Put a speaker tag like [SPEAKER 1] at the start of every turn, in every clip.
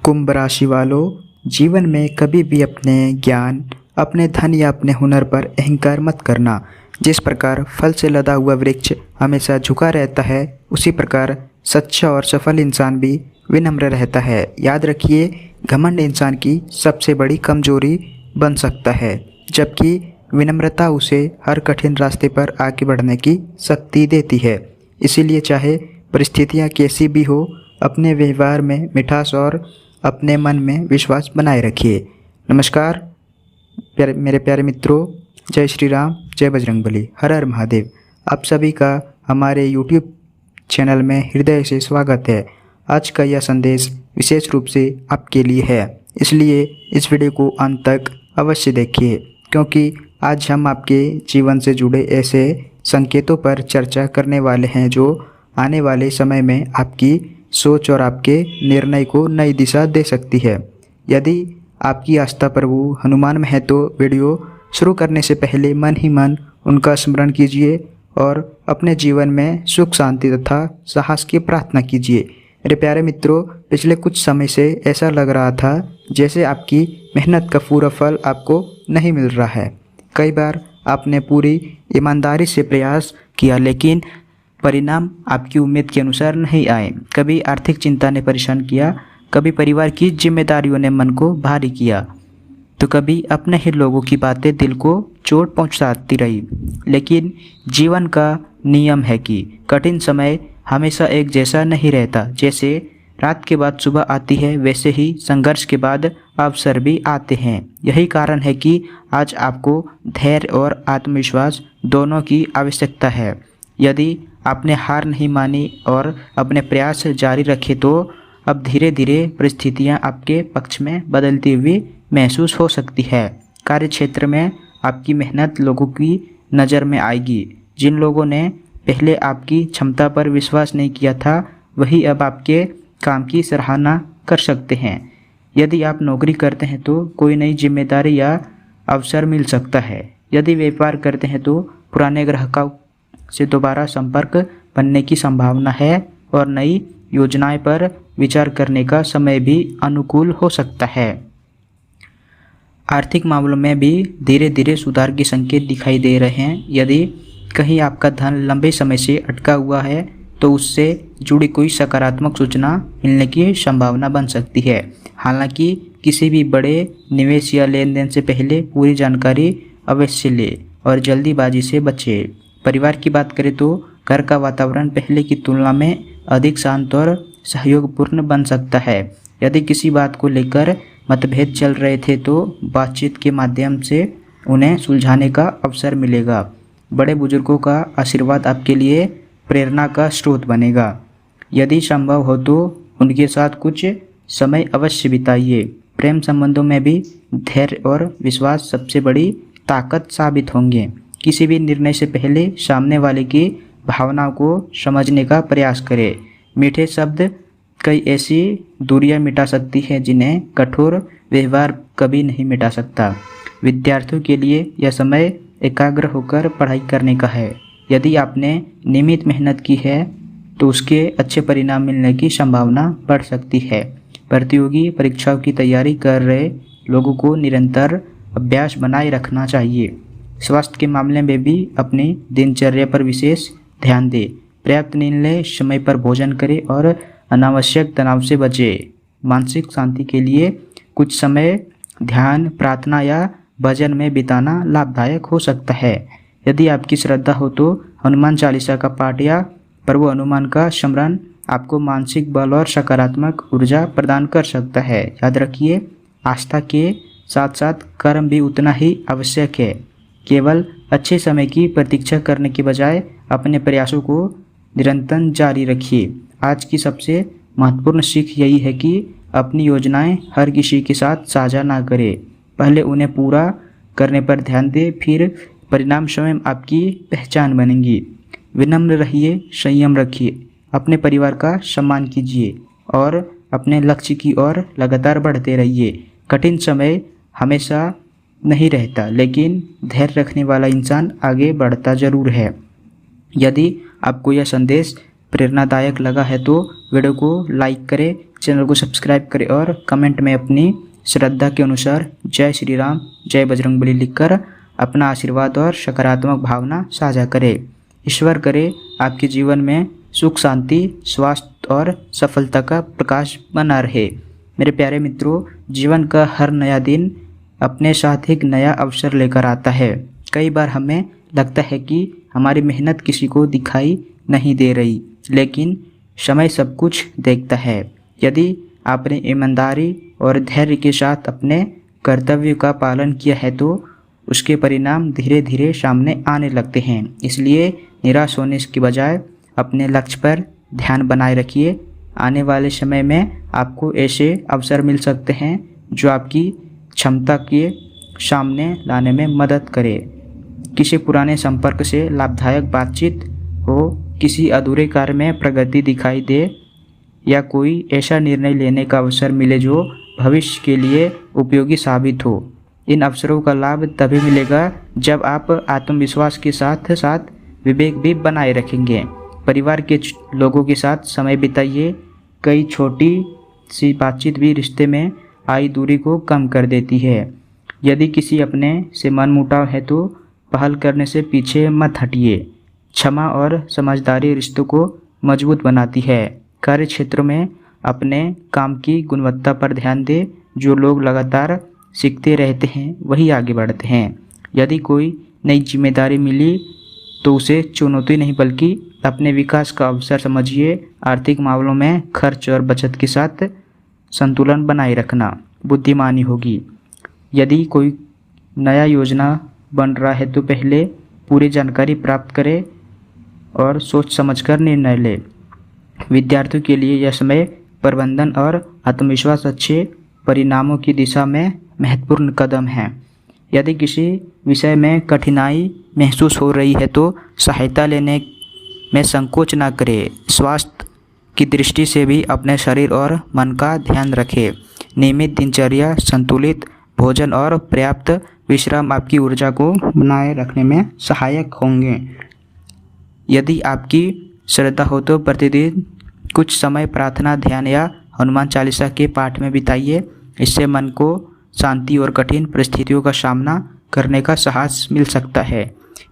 [SPEAKER 1] कुंभ राशि वालों, जीवन में कभी भी अपने ज्ञान, अपने धन या अपने हुनर पर अहंकार मत करना। जिस प्रकार फल से लदा हुआ वृक्ष हमेशा झुका रहता है, उसी प्रकार सच्चा और सफल इंसान भी विनम्र रहता है। याद रखिए, घमंड इंसान की सबसे बड़ी कमजोरी बन सकता है, जबकि विनम्रता उसे हर कठिन रास्ते पर आगे बढ़ने की शक्ति देती है। इसीलिए चाहे परिस्थितियाँ कैसी भी हो, अपने व्यवहार में मिठास और अपने मन में विश्वास बनाए रखिए। नमस्कार मेरे प्यारे मित्रों, जय श्री राम, जय बजरंगबली, हर हर महादेव। आप सभी का हमारे YouTube चैनल में हृदय से स्वागत है। आज का यह संदेश विशेष रूप से आपके लिए है, इसलिए इस वीडियो को अंत तक अवश्य देखिए, क्योंकि आज हम आपके जीवन से जुड़े ऐसे संकेतों पर चर्चा करने वाले हैं जो आने वाले समय में आपकी सोच और आपके निर्णय को नई दिशा दे सकती है। यदि आपकी आस्था प्रभु हनुमान में है तो वीडियो शुरू करने से पहले मन ही मन उनका स्मरण कीजिए और अपने जीवन में सुख शांति तथा साहस की प्रार्थना कीजिए। मेरे प्यारे मित्रों, पिछले कुछ समय से ऐसा लग रहा था जैसे आपकी मेहनत का पूरा फल आपको नहीं मिल रहा है। कई बार आपने पूरी ईमानदारी से प्रयास किया, लेकिन परिणाम आपकी उम्मीद के अनुसार नहीं आए। कभी आर्थिक चिंता ने परेशान किया, कभी परिवार की जिम्मेदारियों ने मन को भारी किया, तो कभी अपने ही लोगों की बातें दिल को चोट पहुंचाती रही। लेकिन जीवन का नियम है कि कठिन समय हमेशा एक जैसा नहीं रहता। जैसे रात के बाद सुबह आती है, वैसे ही संघर्ष के बाद अवसर भी आते हैं। यही कारण है कि आज आपको धैर्य और आत्मविश्वास दोनों की आवश्यकता है। यदि आपने हार नहीं मानी और अपने प्रयास जारी रखे, तो अब धीरे धीरे परिस्थितियां आपके पक्ष में बदलती हुई महसूस हो सकती है। कार्य क्षेत्र में आपकी मेहनत लोगों की नज़र में आएगी। जिन लोगों ने पहले आपकी क्षमता पर विश्वास नहीं किया था, वही अब आपके काम की सराहना कर सकते हैं। यदि आप नौकरी करते हैं तो कोई नई जिम्मेदारी या अवसर मिल सकता है। यदि व्यापार करते हैं तो पुराने ग्राहकों से दोबारा संपर्क बनने की संभावना है और नई योजनाएं पर विचार करने का समय भी अनुकूल हो सकता है। आर्थिक मामलों में भी धीरे धीरे सुधार के संकेत दिखाई दे रहे हैं। यदि कहीं आपका धन लंबे समय से अटका हुआ है, तो उससे जुड़ी कोई सकारात्मक सूचना मिलने की संभावना बन सकती है। हालांकि किसी भी बड़े निवेश या लेन देन से पहले पूरी जानकारी अवश्य ले और जल्दीबाजी से बचे। परिवार की बात करें तो घर का वातावरण पहले की तुलना में अधिक शांत और सहयोगपूर्ण बन सकता है। यदि किसी बात को लेकर मतभेद चल रहे थे, तो बातचीत के माध्यम से उन्हें सुलझाने का अवसर मिलेगा। बड़े बुजुर्गों का आशीर्वाद आपके लिए प्रेरणा का स्रोत बनेगा। यदि संभव हो तो उनके साथ कुछ समय अवश्य बिताइए। प्रेम संबंधों में भी धैर्य और विश्वास सबसे बड़ी ताकत साबित होंगे। किसी भी निर्णय से पहले सामने वाले की भावनाओं को समझने का प्रयास करें। मीठे शब्द कई ऐसी दूरियां मिटा सकती हैं जिन्हें कठोर व्यवहार कभी नहीं मिटा सकता। विद्यार्थियों के लिए यह समय एकाग्र होकर पढ़ाई करने का है। यदि आपने नियमित मेहनत की है, तो उसके अच्छे परिणाम मिलने की संभावना बढ़ सकती है। प्रतियोगी परीक्षाओं की तैयारी कर रहे लोगों को निरंतर अभ्यास बनाए रखना चाहिए। स्वास्थ्य के मामले में भी अपनी दिनचर्या पर विशेष ध्यान दें। पर्याप्त नींद लें, समय पर भोजन करें और अनावश्यक तनाव से बचें। मानसिक शांति के लिए कुछ समय ध्यान, प्रार्थना या भजन में बिताना लाभदायक हो सकता है। यदि आपकी श्रद्धा हो तो हनुमान चालीसा का पाठ या प्रभु हनुमान का स्मरण आपको मानसिक बल और सकारात्मक ऊर्जा प्रदान कर सकता है। याद रखिए, आस्था के साथ साथ कर्म भी उतना ही आवश्यक है। केवल अच्छे समय की प्रतीक्षा करने के बजाय अपने प्रयासों को निरंतर जारी रखिए। आज की सबसे महत्वपूर्ण सीख यही है कि अपनी योजनाएं हर किसी के साथ साझा ना करें। पहले उन्हें पूरा करने पर ध्यान दें, फिर परिणाम स्वयं आपकी पहचान बनेंगी। विनम्र रहिए, संयम रखिए, अपने परिवार का सम्मान कीजिए और अपने लक्ष्य की ओर लगातार बढ़ते रहिए। कठिन समय हमेशा नहीं रहता, लेकिन धैर्य रखने वाला इंसान आगे बढ़ता जरूर है। यदि आपको यह संदेश प्रेरणादायक लगा है तो वीडियो को लाइक करें, चैनल को सब्सक्राइब करें और कमेंट में अपनी श्रद्धा के अनुसार जय श्री राम, जय बजरंगबली लिखकर अपना आशीर्वाद और सकारात्मक भावना साझा करें। ईश्वर करे आपके जीवन में सुख, शांति, स्वास्थ्य और सफलता का प्रकाश बना रहे। मेरे प्यारे मित्रों, जीवन का हर नया दिन अपने साथ एक नया अवसर लेकर आता है। कई बार हमें लगता है कि हमारी मेहनत किसी को दिखाई नहीं दे रही, लेकिन समय सब कुछ देखता है। यदि आपने ईमानदारी और धैर्य के साथ अपने कर्तव्य का पालन किया है तो उसके परिणाम धीरे धीरे सामने आने लगते हैं। इसलिए निराश होने के बजाय अपने लक्ष्य पर ध्यान बनाए रखिए। आने वाले समय में आपको ऐसे अवसर मिल सकते हैं जो आपकी क्षमता के सामने लाने में मदद करे। किसी पुराने संपर्क से लाभदायक बातचीत हो, किसी अधूरे कार्य में प्रगति दिखाई दे या कोई ऐसा निर्णय लेने का अवसर मिले जो भविष्य के लिए उपयोगी साबित हो। इन अवसरों का लाभ तभी मिलेगा जब आप आत्मविश्वास के साथ साथ विवेक भी बनाए रखेंगे। परिवार के लोगों के साथ समय बिताइए। कई छोटी सी बातचीत भी रिश्ते में आई दूरी को कम कर देती है। यदि किसी अपने से मनमुटाव है तो पहल करने से पीछे मत हटिए। क्षमा और समझदारी रिश्तों को मजबूत बनाती है। कार्य क्षेत्र में अपने काम की गुणवत्ता पर ध्यान दें। जो लोग लगातार सीखते रहते हैं वही आगे बढ़ते हैं। यदि कोई नई जिम्मेदारी मिली तो उसे चुनौती नहीं बल्कि अपने विकास का अवसर समझिए। आर्थिक मामलों में खर्च और बचत के साथ संतुलन बनाए रखना बुद्धिमानी होगी। यदि कोई नया योजना बन रहा है तो पहले पूरी जानकारी प्राप्त करें और सोच समझकर निर्णय लें। विद्यार्थियों के लिए यह समय प्रबंधन और आत्मविश्वास अच्छे परिणामों की दिशा में महत्वपूर्ण कदम है। यदि किसी विषय में कठिनाई महसूस हो रही है तो सहायता लेने में संकोच न करें। स्वास्थ्य की दृष्टि से भी अपने शरीर और मन का ध्यान रखें। नियमित दिनचर्या, संतुलित भोजन और पर्याप्त विश्राम आपकी ऊर्जा को बनाए रखने में सहायक होंगे। यदि आपकी श्रद्धा हो तो प्रतिदिन कुछ समय प्रार्थना, ध्यान या हनुमान चालीसा के पाठ में बिताइए। इससे मन को शांति और कठिन परिस्थितियों का सामना करने का साहस मिल सकता है।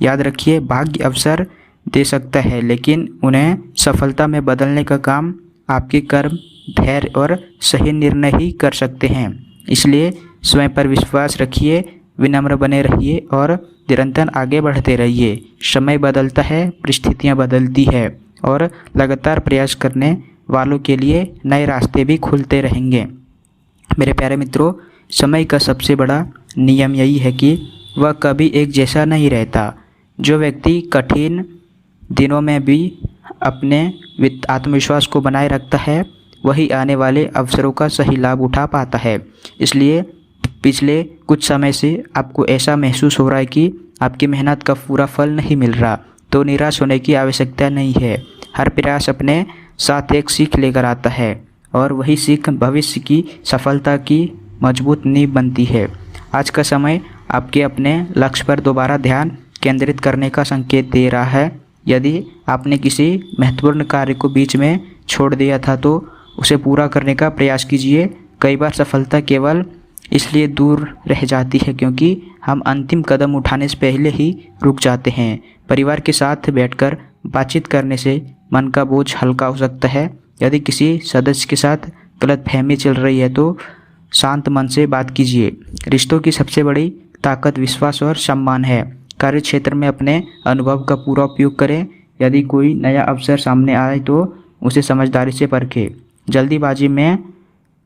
[SPEAKER 1] याद रखिए, भाग्य अवसर दे सकता है लेकिन उन्हें सफलता में बदलने का काम आपके कर्म, धैर्य और सही निर्णय ही कर सकते हैं। इसलिए स्वयं पर विश्वास रखिए, विनम्र बने रहिए और निरंतर आगे बढ़ते रहिए। समय बदलता है, परिस्थितियाँ बदलती है और लगातार प्रयास करने वालों के लिए नए रास्ते भी खुलते रहेंगे। मेरे प्यारे मित्रों, समय का सबसे बड़ा नियम यही है कि वह कभी एक जैसा नहीं रहता। जो व्यक्ति कठिन दिनों में भी अपने आत्मविश्वास को बनाए रखता है वही आने वाले अवसरों का सही लाभ उठा पाता है। इसलिए पिछले कुछ समय से आपको ऐसा महसूस हो रहा है कि आपकी मेहनत का पूरा फल नहीं मिल रहा, तो निराश होने की आवश्यकता नहीं है। हर प्रयास अपने साथ एक सीख लेकर आता है और वही सीख भविष्य की सफलता की मजबूत नींव बनती है। आज का समय आपके अपने लक्ष्य पर दोबारा ध्यान केंद्रित करने का संकेत दे रहा है। यदि आपने किसी महत्वपूर्ण कार्य को बीच में छोड़ दिया था तो उसे पूरा करने का प्रयास कीजिए। कई बार सफलता केवल इसलिए दूर रह जाती है क्योंकि हम अंतिम कदम उठाने से पहले ही रुक जाते हैं। परिवार के साथ बैठकर बातचीत करने से मन का बोझ हल्का हो सकता है। यदि किसी सदस्य के साथ गलतफहमी चल रही है तो शांत मन से बात कीजिए। रिश्तों की सबसे बड़ी ताकत विश्वास और सम्मान है। कार्य क्षेत्र में अपने अनुभव का पूरा उपयोग करें। यदि कोई नया अवसर सामने आए तो उसे समझदारी से परखें। जल्दीबाजी में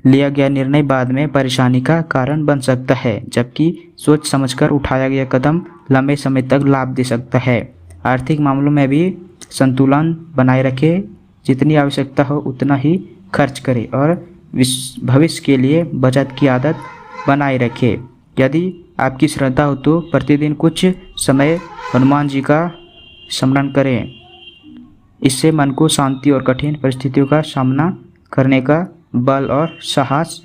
[SPEAKER 1] लिया गया निर्णय बाद में परेशानी का कारण बन सकता है, जबकि सोच समझकर उठाया गया कदम लंबे समय तक लाभ दे सकता है। आर्थिक मामलों में भी संतुलन बनाए रखें। जितनी आवश्यकता हो उतना ही खर्च करें और भविष्य के लिए बचत की आदत बनाए रखें। यदि आपकी श्रद्धा हो तो प्रतिदिन कुछ समय हनुमान जी का स्मरण करें। इससे मन को शांति और कठिन परिस्थितियों का सामना करने का बल और साहस,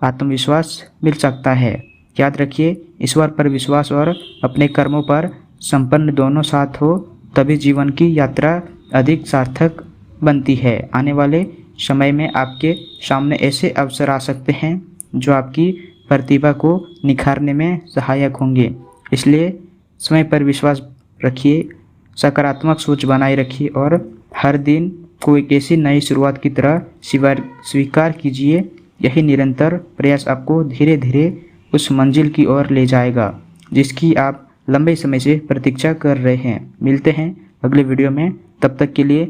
[SPEAKER 1] आत्मविश्वास मिल सकता है। याद रखिए, ईश्वर पर विश्वास और अपने कर्मों पर संपन्न दोनों साथ हो तभी जीवन की यात्रा अधिक सार्थक बनती है। आने वाले समय में आपके सामने ऐसे अवसर आ सकते हैं जो आपकी प्रतिभा को निखारने में सहायक होंगे। इसलिए समय पर विश्वास रखिए, सकारात्मक सोच बनाए रखिए और हर दिन को एक ऐसी नई शुरुआत की तरह स्वीकार कीजिए। यही निरंतर प्रयास आपको धीरे धीरे उस मंजिल की ओर ले जाएगा जिसकी आप लंबे समय से प्रतीक्षा कर रहे हैं। मिलते हैं अगले वीडियो में, तब तक के लिए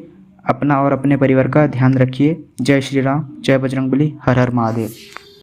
[SPEAKER 1] अपना और अपने परिवार का ध्यान रखिए। जय श्री राम, जय बजरंगबली, हर हर महादेव।